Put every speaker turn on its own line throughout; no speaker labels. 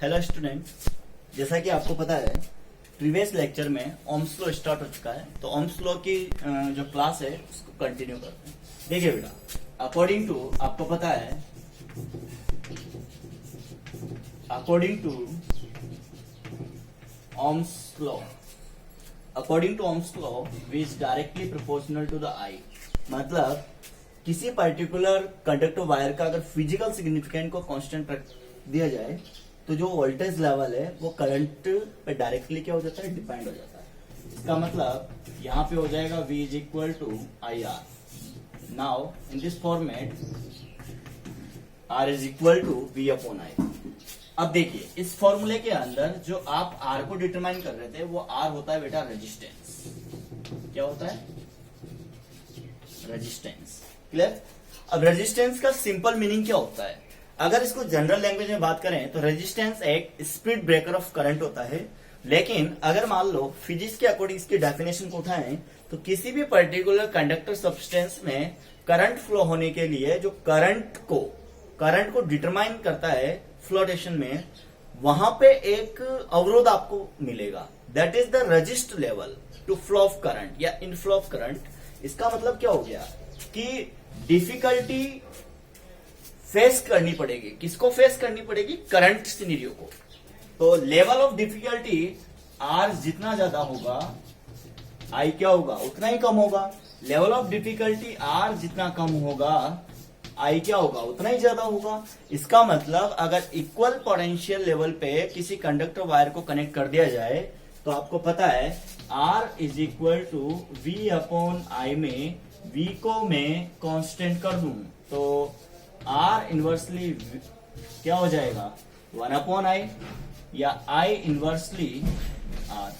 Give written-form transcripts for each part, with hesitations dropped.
Hello student, जैसा कि आपको पता है प्रीवियस लेक्चर में ओम्स लॉ स्टार्ट हो चुका है। तो ओम्स लॉ की जो क्लास है उसको कंटिन्यू करते हैं। देखिए बेटा, अकॉर्डिंग टू आपको पता है, according to Ohm's law, according to Ohm's law V is directly proportional to the I. मतलब किसी पर्टिकुलर कंडक्टर वायर का अगर फिजिकल सिग्निफिकेंट को कांस्टेंट रख दिया जाए तो जो वोल्टेज लेवल है वो करंट पे डायरेक्टली क्या हो जाता है, डिपेंड हो जाता है। इसका मतलब यहाँ पे हो जाएगा V is equal to I R. Now in this format R is equal to V upon I. अब देखिए इस फॉर्मूले के अंदर जो आप R को डिटरमाइन कर रहे थे वो R होता है बेटा रेजिस्टेंस। क्या होता है? रेजिस्टेंस। क्लियर? अब रेजिस्टेंस का सिंपल मीनिंग क्या होता है? अगर इसको जनरल लैंग्वेज में बात करें तो रेजिस्टेंस एक स्पीड ब्रेकर ऑफ करंट होता है। लेकिन अगर मान लो फिजिक्स के अकॉर्डिंग इसकी डेफिनेशन को उठाएं तो किसी भी पर्टिकुलर कंडक्टर सब्सटेंस में करंट फ्लो होने के लिए जो करंट को डिटरमाइन करता है फ्लोटेशन में, वहां पे एक अवरोध आपको मिलेगा। That is the resist level to flow of current या इनफ्लो ऑफ करंट। इसका मतलब क्या हो गया कि डिफिकल्टी फेस करनी पड़ेगी। किसको फेस करनी पड़ेगी? करंट सिनेरियो को। तो लेवल ऑफ डिफिकल्टी आर जितना ज्यादा होगा आई क्या होगा, उतना ही कम होगा। लेवल ऑफ डिफिकल्टी आर जितना कम होगा आई क्या होगा, उतना ही ज्यादा होगा। इसका मतलब अगर इक्वल पोटेंशियल लेवल पे किसी कंडक्टर वायर को कनेक्ट कर दिया जाए तो आपको पता है R is equal to V upon I में वी को मैं कांस्टेंट कर दूं तो आर इनवर्सली क्या हो जाएगा, 1 अपॉन आई या आई इनवर्सली आर।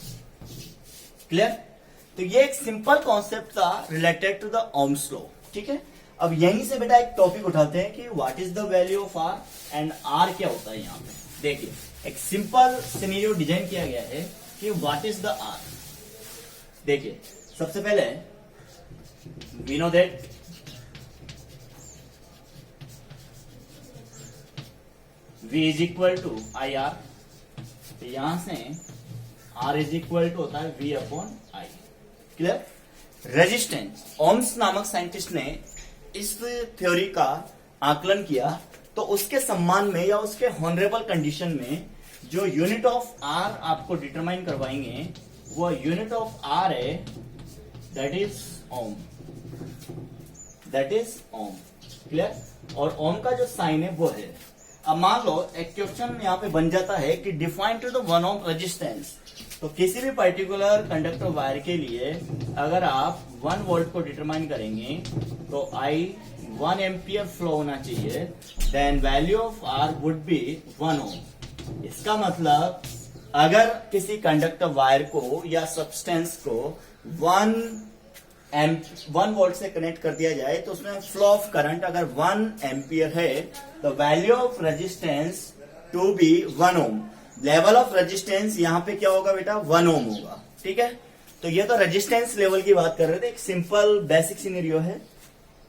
क्लियर? तो ये एक सिंपल कॉन्सेप्ट था related to the Ohm's law. ठीक है, अब यहीं से बेटा एक टॉपिक उठाते हैं कि what is the value of R and R क्या होता है। यहां पे देखिए एक सिंपल सिनेरियो डिजाइन किया गया है कि व्हाट इज द आर। देखिए सबसे पहले we know that V is equal to I R. तो यहां से R इज इक्वल टू होता है V upon I. Clear? Resistance, Ohm's नामक साइंटिस्ट ने इस थ्योरी का आकलन किया तो उसके सम्मान में या उसके हॉनरेबल कंडीशन में जो यूनिट ऑफ R आपको डिटरमाइन करवाएंगे वो यूनिट ऑफ R है, that is ohm. That is ohm. Clear? और ओम का जो साइन है वो है। अब मान लो एक क्वेश्चन यहाँ पे बन जाता है कि define to the 1 ohm resistance. तो किसी भी पर्टिकुलर कंडक्टर वायर के लिए अगर आप 1 वोल्ट को डिटरमाइन करेंगे तो आई 1 एम्पियर फ्लो होना चाहिए, then value of R would be 1 ohm. इसका मतलब अगर किसी कंडक्टर वायर को या सब्सटेंस को 1 वोल्ट से कनेक्ट कर दिया जाए तो उसमें फ्लो ऑफ करंट अगर 1 एम्पियर है तो value of resistance to be 1 ohm. Level of resistance यहाँ पे क्या होगा बेटा, 1 ओम होगा। ठीक है, तो ये तो रेजिस्टेंस लेवल की बात कर रहे थे, एक सिंपल बेसिक सिनेरियो है।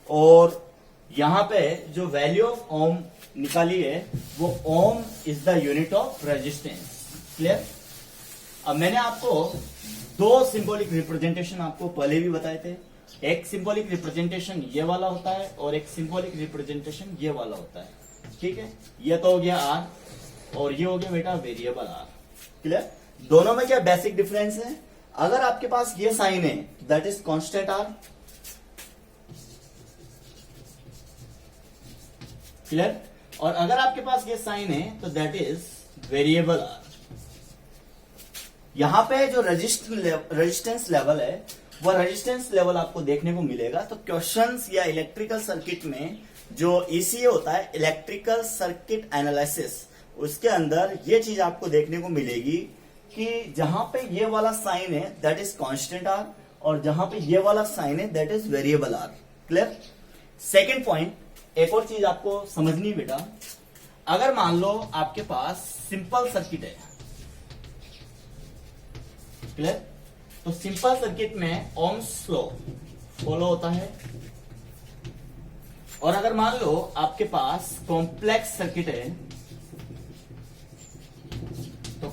और यहाँ पे जो वैल्यू ऑफ ओम निकाली है वो ohm is the unit of resistance. Clear? अब मैंने आपको 2 सिंबॉलिक रिप्रेजेंटेशन आपको पहले भी बताए थे। एक सिंबॉलिक रिप्रेजेंटेशन ये वाला होता है और एक सिंबॉलिक रिप्रेजेंटेशन ये वाला होता है। ठीक है, ये तो हो गया आर और ये हो गया बेटा वेरिएबल आर। क्लियर? दोनों में क्या बेसिक डिफरेंस है? अगर आपके पास ये साइन है that is constant R. Clear? और अगर आपके पास ये साइन है तो दैट इज वेरिएबल आर। यहां पे जो रेजिस्टेंस लेवल है वो रेजिस्टेंस लेवल आपको देखने को मिलेगा। तो क्वेश्चंस या इलेक्ट्रिकल सर्किट में जो ईसीए होता है, इलेक्ट्रिकल सर्किट एनालिसिस, उसके अंदर ये चीज आपको देखने को मिलेगी कि जहां पे ये वाला साइन है दैट इज कांस्टेंट आर और जहां पे ये वाला साइन है that is variable R. Clear? Second point, एक और चीज आपको समझनी बेटा, अगर मान लो आपके पास सिंपल सर्किट है। क्लियर? तो सिंपल सर्किट में ओम्स लॉ फॉलो होता है। और अगर मान लो आपके पास कॉम्प्लेक्स सर्किट है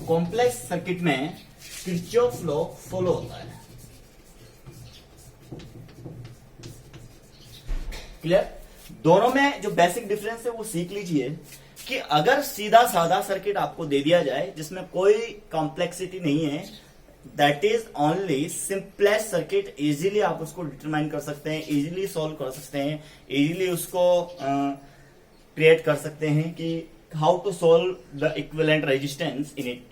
कॉम्प्लेक्स सर्किट में किरचॉफ लॉ फॉलो होता है। क्लियर? दोनों में जो बेसिक डिफरेंस है वो सीख लीजिए कि अगर सीधा साधा सर्किट आपको दे दिया जाए जिसमें कोई कॉम्प्लेक्सिटी नहीं है, that is only simplest circuit, easily आप उसको डिटरमाइन कर सकते हैं, इजीली सॉल्व कर सकते हैं, इजीली उसको क्रिएट कर सकते हैं कि how to solve the equivalent resistance in it.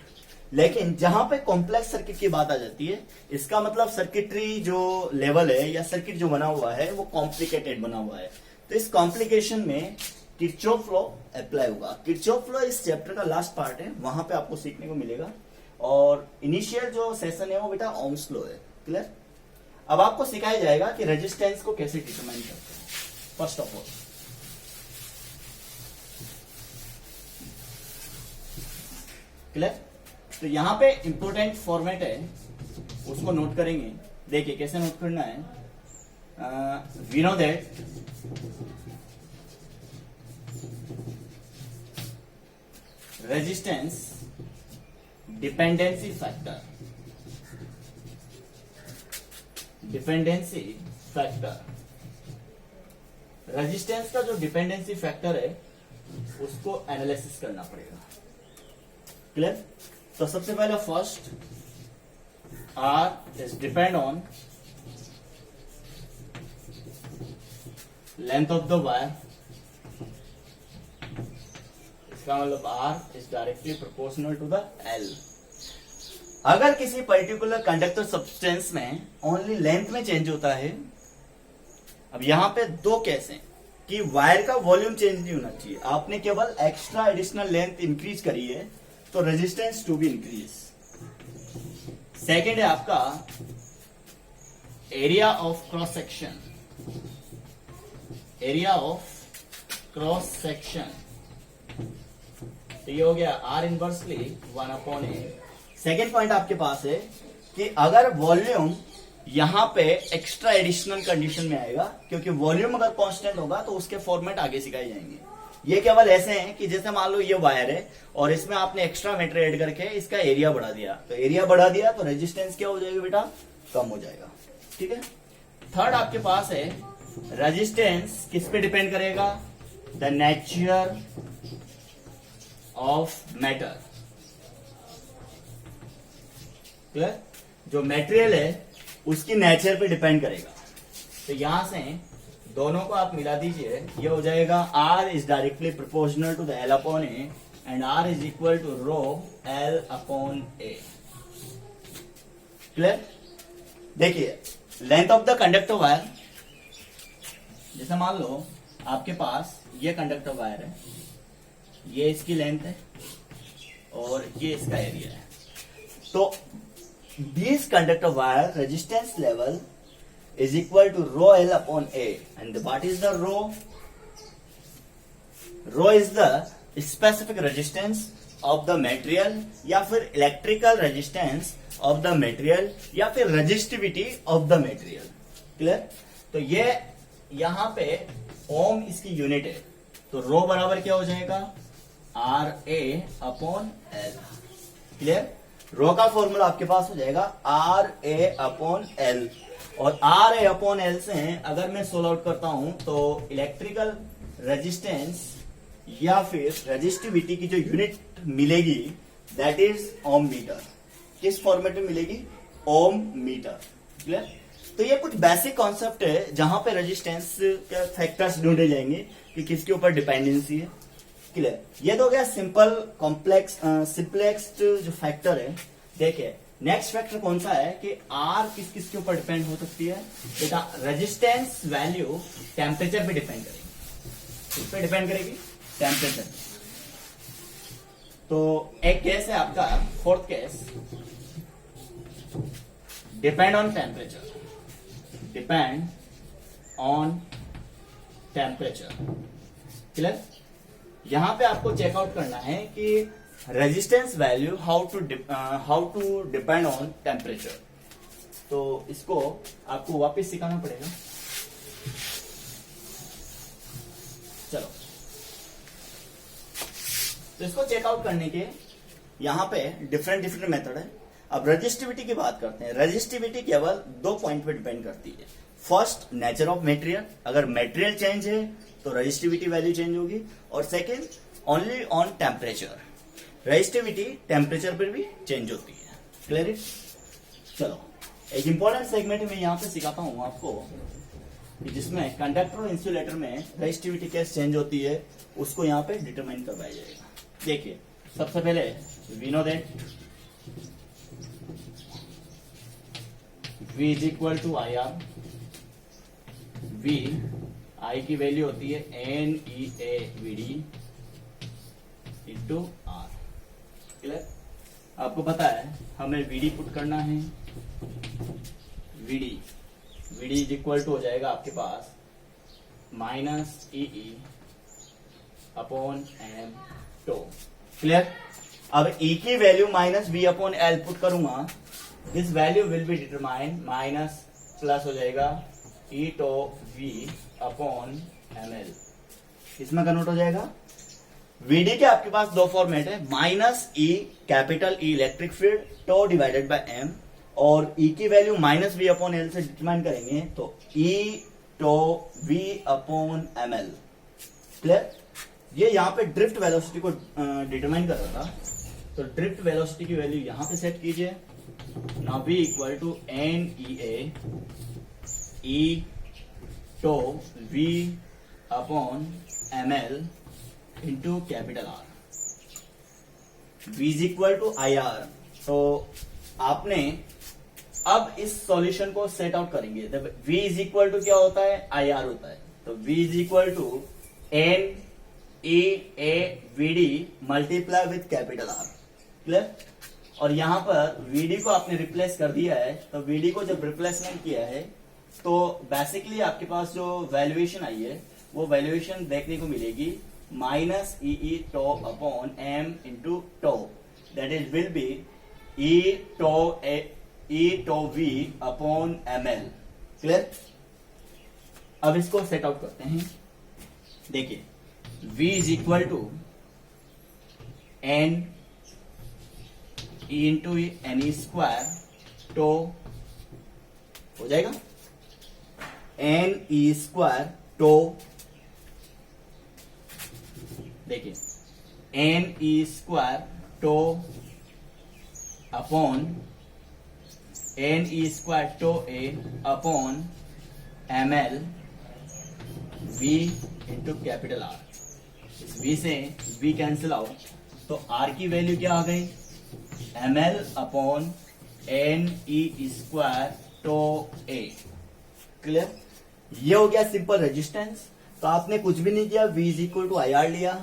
लेकिन जहां पे कॉम्प्लेक्स सर्किट की बात आ जाती है, इसका मतलब सर्किटरी जो लेवल है या सर्किट जो बना हुआ है वो कॉम्प्लिकेटेड बना हुआ है। तो इस कॉम्प्लिकेशन में किरचॉफ लॉ अप्लाई होगा। किरचॉफ लॉ इस चैप्टर का लास्ट पार्ट है, वहां पे आपको सीखने को मिलेगा। और इनिशियल जो सेशन है वो बेटा ओम्स लॉ है। क्लियर? अब आपको सिखाया जाएगा कि रेजिस्टेंस को कैसे डिटरमाइन करते हैं। First of all clear? तो यहां पे इंपॉर्टेंट फॉर्मेट है, उसको नोट करेंगे। देखिए कैसे नोट करना है। We know that resistance dependency factor, dependency factor, resistance का जो डिपेंडेंसी फैक्टर है उसको एनालिसिस करना पड़ेगा। क्लियर? तो सबसे पहले first R is depend on length of the wire. इसका मतलब R is directly proportional to the L। अगर किसी पर्टिकुलर कंडक्टर सब्सटेंस में ओनली लेंथ में चेंज होता है, अब यहां पे दो केस हैं कि वायर का वॉल्यूम चेंज नहीं होना चाहिए, आपने केवल एक्स्ट्रा एडिशनल लेंथ इंक्रीज करी है तो resistance to be increase. Second है आपका area of cross section, area of cross section. तो ये हो गया R inversely 1/A। Second point आपके पास है कि अगर वॉल्यूम यहां पे एक्स्ट्रा एडिशनल कंडीशन में आएगा, क्योंकि वॉल्यूम अगर कांस्टेंट होगा तो उसके फॉर्मेट आगे सिखाए जाएंगे। ये केवल ऐसे हैं कि जैसे मान लो ये वायर है और इसमें आपने एक्स्ट्रा मेटेरियल ऐड करके इसका एरिया बढ़ा दिया, तो एरिया बढ़ा दिया तो रेजिस्टेंस क्या हो जाएगा बेटा? कम हो जाएगा। ठीक है? थर्ड आपके पास है रेजिस्टेंस किस पे डिपेंड करेगा? The nature of matter. Clear? जो मटेरियल है उसकी नेचर पे डिपेंड करेगा। तो यहां से दोनों को आप मिला दीजिए, ये हो जाएगा R is directly proportional to the L/A and R is equal to rho L/A। Clear? देखिए length of the conductor wire, जैसे मान लो आपके पास ये कंडक्टर वायर है, ये इसकी लेंथ है और ये इसका एरिया है। तो this conductor wire resistance level is equal to rho L/A, and what is the rho? Rho is the specific resistance of the material या फिर electrical resistance of the material या फिर resistivity of the material। Clear? तो ये यहां पे ओम इसकी unit है, तो रो बराबर क्या हो जाएगा? RA/L। क्लियर? रो का फॉर्मूला आपके पास हो जाएगा RA/L, और RA/L से अगर मैं सोल्व आउट करता हूं तो इलेक्ट्रिकल रेजिस्टेंस या फिर रेजिस्टिविटी की जो यूनिट मिलेगी दैट इज ओम मीटर। किस फॉर्मेट में मिलेगी? ओम मीटर। क्लियर? तो ये कुछ बेसिक कॉन्सेप्ट है जहां पे रेजिस्टेंस के फैक्टर्स ढूंढे जाएंगे कि किसके ऊपर डिपेंडेंसी है। क्लियर? ये तो हो गया सिंपल कॉम्प्लेक्स सिंपलेक्स जो फैक्टर है। देखिए नेक्स्ट फैक्टर कौन सा है कि R किस किस के ऊपर डिपेंड हो सकती है बेटा? रेजिस्टेंस वैल्यू टेम्परेचर पे डिपेंड करेगी। किस पे डिपेंड करेगी? टेम्परेचर। तो एक केस है आपका, fourth case, depend on temperature, depend on temperature. Clear? यहां पे आपको चेकआउट करना है कि resistance value how to depend on temperature. तो इसको आपको वापस सिखाना पड़ेगा। चलो, तो इसको चेकआउट करने के यहाँ पे डिफरेंट डिफरेंट मेथड है। अब रजिस्टिविटी की बात करते हैं। रजिस्टिविटी केवल 2 पॉइंट पे डिपेंड करती है। फर्स्ट, नेचर ऑफ मटेरियल, अगर मटेरियल चेंज है तो रजिस्टिविटी वैल्यू चेंज होगी। और second, only on temperature, resistivity temperature पर भी चेंज होती है। क्लियर? चलो, एक इंपॉर्टेंट सेगमेंट में यहाँ पे सिखाता हूँ आपको कि जिसमें कंडक्टर और इंसुलेटर में रजिस्टिविटी कैसे चेंज होती है, उसको यहाँ पे डिटरमाइन करवाया जाएगा। देखिए, सबसे पहले we know that V is equal to I R. V, I की वैल्यू होती है NEAVD इंटू आर। क्लियर? आपको पता है हमें VD पुट करना है। VD इज इक्वल टू हो जाएगा आपके पास -EE upon M tau. Clear? अब E की वैल्यू -V/L पुट करूंगा, this value will be determine minus plus हो जाएगा E tau V upon ML, इसमें कन्वर्ट हो जाएगा। VD के आपके पास दो फॉर्मेट है, -E capital E electric field tau divided by M, और E की वैल्यू -V/L से डिटरमाइन करेंगे तो E tau V upon ML। Clear? ये यहाँ पे ड्रिफ्ट वेलोसिटी को डिटरमाइन कर रहा था, तो ड्रिफ्ट वेलोसिटी की वैल्यू यहाँ पे सेट कीजिए। Now V equal to NEA E tau V upon ML into capital R। V is equal to IR। तो आपने अब इस सॉल्यूशन को सेट आउट करेंगे। V इज इक्वल टू क्या होता है? IR होता है। तो V is equal to NEAVD multiply with capital R। Clear? और यहां पर VD को आपने रिप्लेस कर दिया है, तो VD को जब रिप्लेसमेंट किया है तो बेसिकली आपके पास जो वैल्यूएशन आई है वो वैल्यूएशन देखने को मिलेगी -EE tau upon M into tau, that is will be E tau V upon ML। Clear? अब इसको सेट आउट करते हैं। देखिए, V is equal to N E into NE square tau हो जाएगा NE स्क्वायर टो। देखिए, NE square tau upon NE square tau A upon ML V into capital R। इस V से V कैंसिल आउट, तो R की वैल्यू क्या आ गई? ML upon NE square tau A। Clear? ये हो गया सिंपल रेजिस्टेंस। तो आपने कुछ भी नहीं किया, V is equal to IR लिया,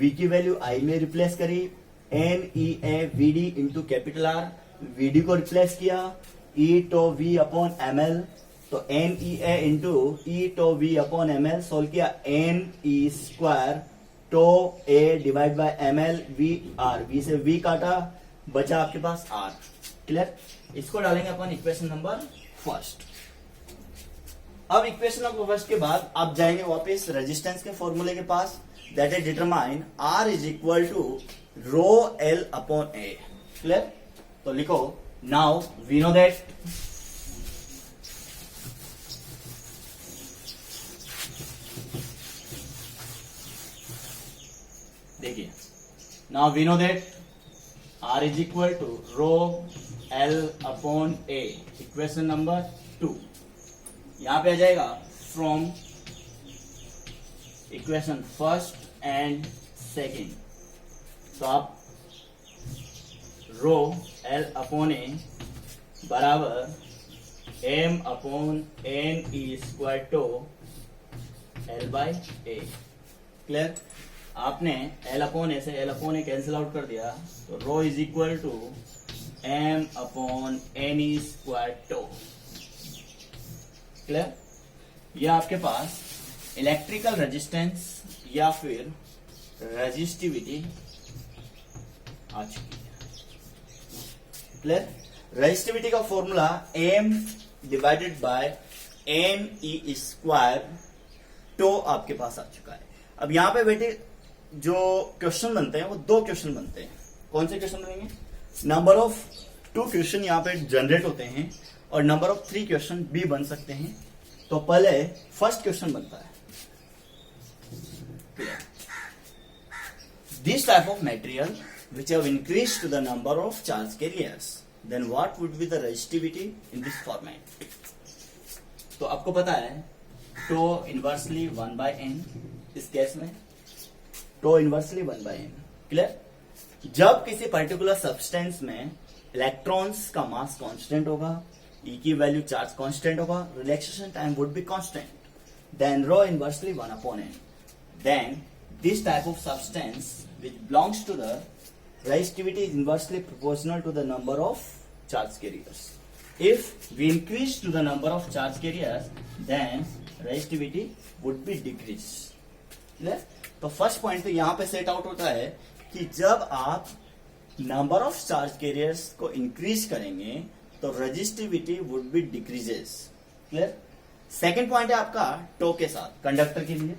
V की वैल्यू I में रिप्लेस करी, NEAVD into capital R, VD को रिप्लेस किया E tau V upon ML, तो NEA into E tau V upon ML solve किया NE square tau A divide by ML VR। V से V काटा, बचा आपके पास R। क्लियर? इसको डालेंगे अपन इक्वेशन नंबर फर्स्ट। अब इक्वेशन नंबर फर्स्ट के बाद आप जाएंगे वापस रेजिस्टेंस के फॉर्मूले के पास, that is determine R is equal to rho L upon A। Clear? तो लिखो, नाउ वी नो दैट देखिए, now we know that R is equal to rho L upon A। Equation number 2 यहां पे आ जाएगा from equation first and second. तो आप rho L upon A बराबर M upon NE square tau L by A। Clear? आपने L upon A से L upon A cancel out कर दिया, तो rho is equal to M upon NE square tau. Clear? यह आपके पास electrical resistance या फिर रेजिस्टिविटी आ चुकी है। क्लियर? रेजिस्टिविटी का formula M divided by NE square tau आपके पास आ चुका है। अब यहां पे बेटे जो क्वेश्चन बनते हैं वो दो क्वेश्चन बनते हैं। कौन से क्वेश्चन बनेंगे? नंबर ऑफ 2 क्वेश्चन यहाँ पे जनरेट होते हैं और नंबर ऑफ 3 क्वेश्चन भी बन सकते हैं। तो पहले फर्स्ट क्वेश्चन बनता है, this type of material which have increased to the number of charge carriers, then what would be the resistivity in this format? तो आपको पता है टो इनवर्सली 1/n, इस केस में टो इनवर्सली 1/n। क्लियर? जब किसी पर्टिकुलर सब्सटेंस में electrons का मास कांस्टेंट होगा, E की वैल्यू चार्ज कांस्टेंट होगा, relaxation time would be constant, then rho inversely 1/n, then this type of substance which belongs to the resistivity is inversely proportional to the number of charge carriers. If we increase to the number of charge carriers, then resistivity would be decreased. Clear? तो first point तो यहाँ पे set out होता है कि जब आप number of charge carriers को इंक्रीज करेंगे तो resistivity would be decreases. Clear? Second point है आपका टो के साथ कंडक्टर के लिए।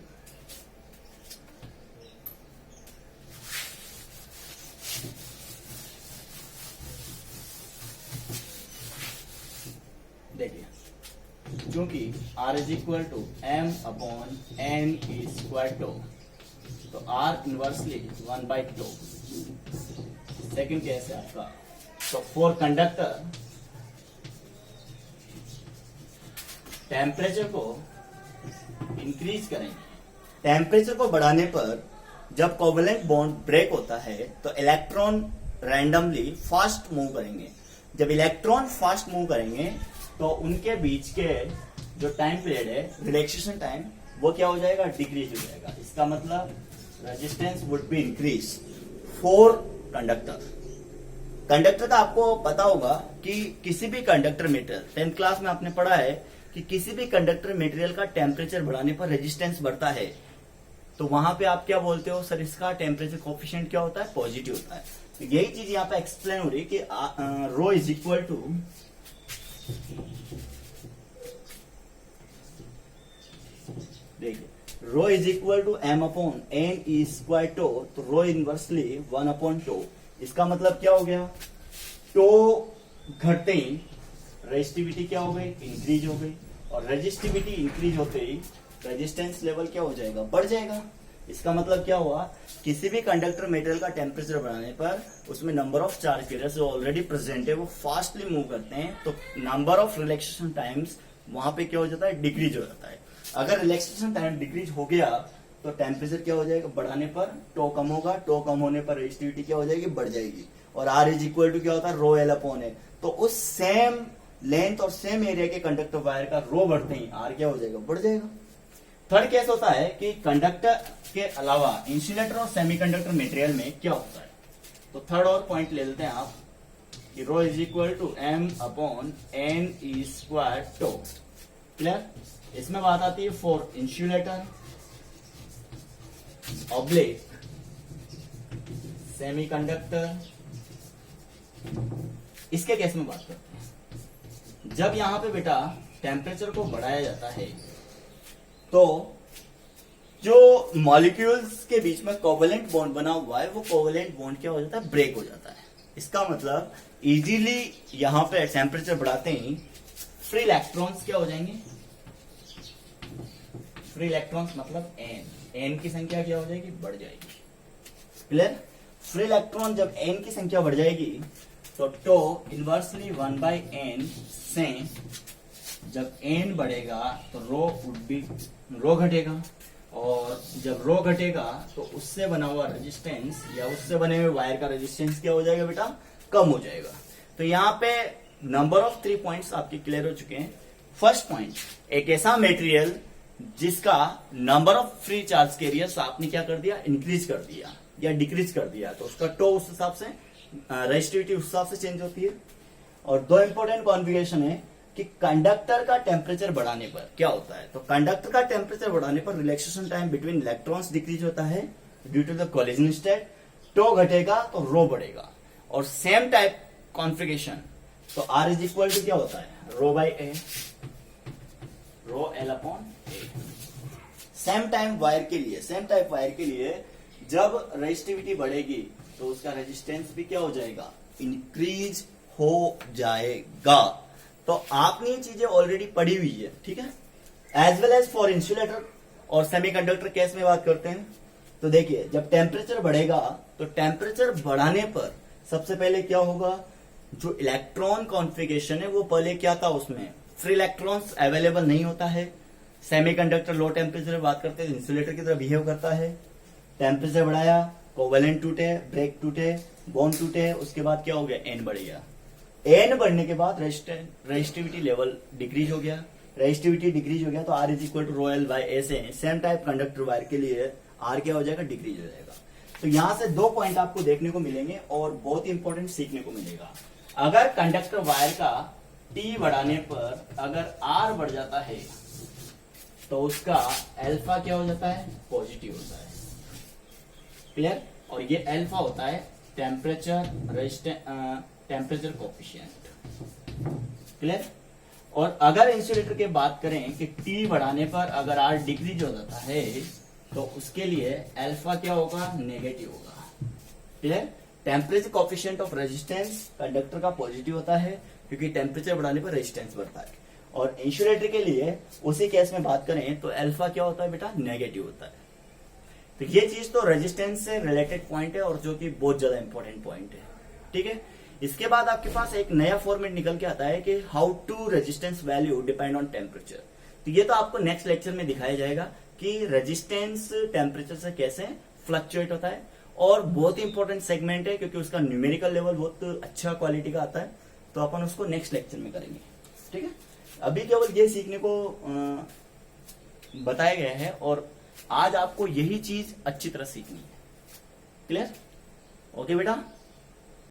देखिए, क्योंकि R is equal to m/n E square tau, तो R इनवर्सली 1/टो। सेकेंड केस है आपका, तो फॉर कंडक्टर टेम्परेचर को इंक्रीज करेंगे। टेम्परेचर को बढ़ाने पर जब कोवेलेंट बॉन्ड ब्रेक होता है तो इलेक्ट्रॉन रैंडमली फास्ट मूव करेंगे। जब इलेक्ट्रॉन फास्ट मूव करेंगे तो उनके बीच के जो टाइम पीरियड है, रिलैक्सेशन टाइम, वो क्या हो जाएगा? डिक्रीज हो जाएगा। इसका मतलब resistance would be increase for conductor. Conductor का आपको पता होगा कि किसी भी कंडक्टर मटेरियल, 10th क्लास में आपने पढ़ा है कि किसी भी कंडक्टर मटेरियल का टेम्परेचर बढ़ाने पर रेजिस्टेंस बढ़ता है। तो वहां पे आप क्या बोलते हो? सर इसका टेम्परेचर कोफिशिएंट क्या होता है? पॉजिटिव होता है। तो यही चीज यहाँ पे एक्सप्लेन हो रही है कि रो इज इक्वल टू, देखिए, rho is equal to m/n E square tau, तो रो इनवर्सली 1/टो। इसका मतलब क्या हो गया? टो घटते ही रेजिस्टिविटी क्या हो गई? इंक्रीज हो गई, और रेजिस्टिविटी इंक्रीज होते ही रेजिस्टेंस लेवल क्या हो जाएगा? बढ़ जाएगा। इसका मतलब क्या हुआ? किसी भी कंडक्टर मटेरियल का टेम्परेचर बढ़ाने पर उसमें नंबर ऑफ चार्ज कैरियर्स जो ऑलरेडी प्रेजेंट है वो फास्टली मूव करते हैं, तो नंबर ऑफ रिलैक्सेशन टाइम्स वहां पे क्या हो जाता है? डिक्रीज हो जाता है। अगर रिलैक्सेशन टाइम डिक्रीज हो गया तो टेम्परेचर क्या हो जाएगा? बढ़ाने पर टो कम होगा, टो कम होने पर रेजिस्टिविटी क्या हो जाएगी? बढ़ जाएगी। और R इज इक्वल टू क्या होता है? रो L/n। तो उस सेम लेंथ और सेम एरिया के कंडक्टर वायर का रो बढ़ते ही R क्या हो जाएगा? बढ़ जाएगा। थर्ड केस होता है कि कंडक्टर के अलावा इंसुलेटर और सेमीकंडक्टर मटेरियल में क्या होता है। तो थर्ड और पॉइंट ले लेते हैं आप कि rho is equal to m/n E square tau. Clear? इसमें बात आती है फॉर इंसुलेटर, ऑब्लिक सेमीकंडक्टर। इसके केस में बात करते हैं, जब यहां पे बेटा टेम्परेचर को बढ़ाया जाता है तो जो मॉलिक्यूल्स के बीच में कोवेलेंट बॉन्ड बना हुआ है, वो कोवेलेंट बॉन्ड क्या हो जाता है? ब्रेक हो जाता है। इसका मतलब इजीली यहां पे टेम्परेचर बढ़ाते ही फ्री इलेक्ट्रॉन्स क्या हो जाएंगे? फ्री इलेक्ट्रॉन्स मतलब n की संख्या क्या हो जाएगी? बढ़ जाएगी। क्लियर? फ्री इलेक्ट्रॉन जब n की संख्या बढ़ जाएगी तो टो इनवर्सली 1/n से जब n बढ़ेगा तो रो घटेगा, और जब रो घटेगा तो उससे बना हुआ रेजिस्टेंस या उससे बने हुए वायर का रेजिस्टेंस क्या हो जाएगा बेटा? कम हो जाएगा। तो यहाँ पे नंबर ऑफ 3 पॉइंट्स आपके क्लियर हो चुके हैं। फर्स्ट पॉइंट, एक ऐसा मटेरियल जिसका number of free charge carriers आपने क्या कर दिया? इंक्रीज कर दिया या डिक्रीज कर दिया, तो उसका टो उस हिसाब से, रेजिस्टिविटी उस हिसाब से चेंज होती है। और दो इंपॉर्टेंट कॉन्फ़िगरेशन है कि कंडक्टर का टेम्परेचर बढ़ाने पर क्या होता है। तो कंडक्टर का टेम्परेचर बढ़ाने पर relaxation time between electrons decrease होता है due to the collision state. Tau घटेगा तो रो बढ़ेगा। और सेम टाइप कॉन्फ़िगरेशन, तो R इज इक्वल टू क्या होता है? Rho by a, rho L/a। Same type wire के लिए जब रेजिस्टिविटी बढ़ेगी तो उसका रेजिस्टेंस भी क्या हो जाएगा, इंक्रीज हो जाएगा। तो आपने ये चीजें ऑलरेडी पढ़ी हुई है, ठीक है। As well as for insulator और सेमीकंडक्टर केस में बात करते हैं तो देखिए, जब टेम्परेचर बढ़ेगा तो टेम्परेचर बढ़ाने पर सबसे पहले क्या होगा, जो इलेक्ट्रॉन कॉन्फ़िगरेशन है वो पहले क्या था, उसमें फ्री इलेक्ट्रॉन्स अवेलेबल नहीं होता है। सेमीकंडक्टर लो टेम्परेचर में बात करते हैं, इंसुलेटर की तरह बिहेव करता है। टेम्परेचर बढ़ाया, कोवेलेंट टूटे, ब्रेक टूटे, बॉन्ड टूटे, उसके बाद क्या हो गया, एन बढ़ गया। एन बढ़ने के बाद रेजिस्टिविटी लेवल डिक्रीज हो गया। रेजिस्टिविटी डिक्रीज हो गया तो R is equal to rho L by S A. Same type conductor wire के लिए आर क्या हो जाएगा, डिक्रीज हो जाएगा। तो यहां से 2 पॉइंट आपको देखने को मिलेंगे और बहुत इंपॉर्टेंट सीखने को मिलेगा। अगर कंडक्टर वायर का टी बढ़ाने पर अगर आर बढ़ जाता है तो उसका अल्फा क्या हो जाता है, पॉजिटिव होता है। क्लियर। और ये अल्फा होता है टेम्परेचर कोफिशिएंट। क्लियर। और अगर इंसुलेटर की बात करें कि टी बढ़ाने पर अगर आर डिक्रीज हो जाता है तो उसके लिए अल्फा क्या होगा, नेगेटिव होगा। Clear. Temperature coefficient of resistance conductor का पॉजिटिव होता है क्योंकि टेम्परेचर बढ़ाने पर रेजिस्टेंस बढ़ता है। और इंसुलेटर के लिए उसी केस में बात करें तो अल्फा क्या होता है बेटा, नेगेटिव होता है। तो ये चीज तो रेजिस्टेंस से रिलेटेड पॉइंट है और जो कि बहुत ज्यादा इंपॉर्टेंट पॉइंट है, ठीक है। इसके बाद आपके पास एक नया फॉर्मेट निकल के आता है कि how to resistance value depend on temperature. तो ये तो आपको नेक्स्ट लेक्चर में दिखाया जाएगा कि रेजिस्टेंस टेम्परेचर से कैसे फ्लक्चुएट होता है। और बहुत ही इंपॉर्टेंट सेगमेंट है क्योंकि उसका न्यूमेरिकल लेवल बहुत अच्छा क्वालिटी का आता है। तो अपन उसको नेक्स्ट लेक्चर में करेंगे, ठीक है। अभी केवल ये सीखने को बताया गया है और आज आपको यही चीज अच्छी तरह सीखनी है। क्लियर। ओके बेटा।